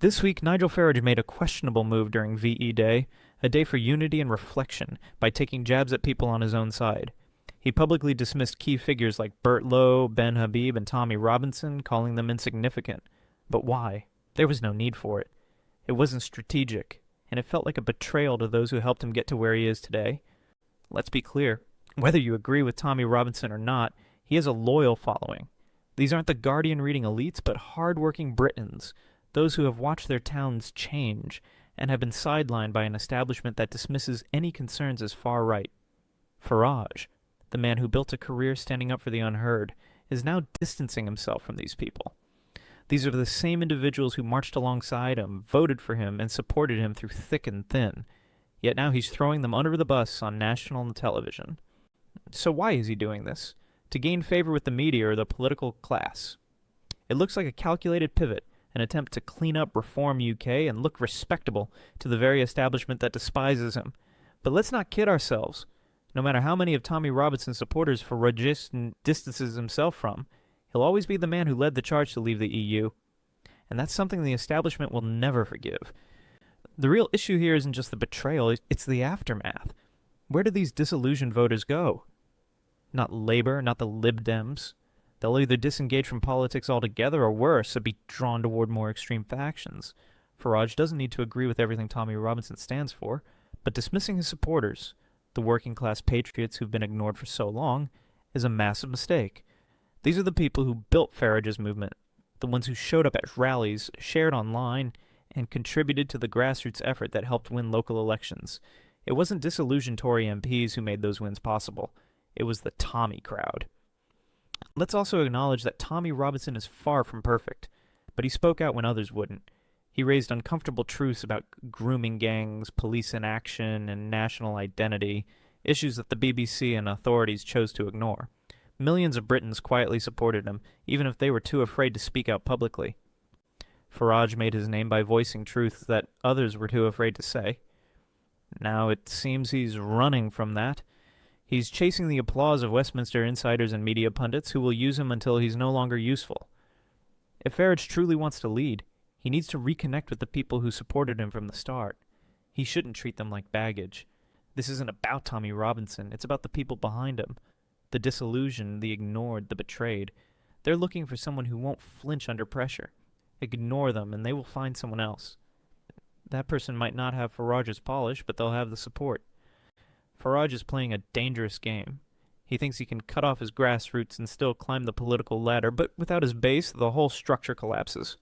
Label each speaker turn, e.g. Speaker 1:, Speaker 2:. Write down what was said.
Speaker 1: This week, Nigel Farage made a questionable move during VE Day, a day for unity and reflection, by taking jabs at people on his own side. He publicly dismissed key figures like Bert Low, Ben Habib, and Tommy Robinson, calling them insignificant. But why? There was no need for it. It wasn't strategic, and it felt like a betrayal to those who helped him get to where he is today. Let's be clear. Whether you agree with Tommy Robinson or not, he has a loyal following. These aren't the Guardian-reading elites, but hard-working Britons, those who have watched their towns change and have been sidelined by an establishment that dismisses any concerns as far-right. Farage, the man who built a career standing up for the unheard, is now distancing himself from these people. These are the same individuals who marched alongside him, voted for him, and supported him through thick and thin. Yet now he's throwing them under the bus on national television. So why is he doing this? To gain favor with the media or the political class? It looks like a calculated pivot, an attempt to clean up Reform UK and look respectable to the very establishment that despises him. But let's not kid ourselves. No matter how many of Tommy Robinson's supporters Farage distances himself from, he'll always be the man who led the charge to leave the EU. And that's something the establishment will never forgive. The real issue here isn't just the betrayal, it's the aftermath. Where do these disillusioned voters go? Not Labour, not the Lib Dems. They'll either disengage from politics altogether or worse, be drawn toward more extreme factions. Farage doesn't need to agree with everything Tommy Robinson stands for, but dismissing his supporters, the working-class patriots who've been ignored for so long, is a massive mistake. These are the people who built Farage's movement, the ones who showed up at rallies, shared online, and contributed to the grassroots effort that helped win local elections. It wasn't disillusioned Tory MPs who made those wins possible. It was the Tommy crowd. Let's also acknowledge that Tommy Robinson is far from perfect, but he spoke out when others wouldn't. He raised uncomfortable truths about grooming gangs, police inaction, and national identity, issues that the BBC and authorities chose to ignore. Millions of Britons quietly supported him, even if they were too afraid to speak out publicly. Farage made his name by voicing truths that others were too afraid to say. Now it seems he's running from that. He's chasing the applause of Westminster insiders and media pundits who will use him until he's no longer useful. If Farage truly wants to lead, he needs to reconnect with the people who supported him from the start. He shouldn't treat them like baggage. This isn't about Tommy Robinson, it's about the people behind him. The disillusioned, the ignored, the betrayed. They're looking for someone who won't flinch under pressure. Ignore them and they will find someone else. That person might not have Farage's polish, but they'll have the support. Farage is playing a dangerous game. He thinks he can cut off his grassroots and still climb the political ladder, but without his base, the whole structure collapses.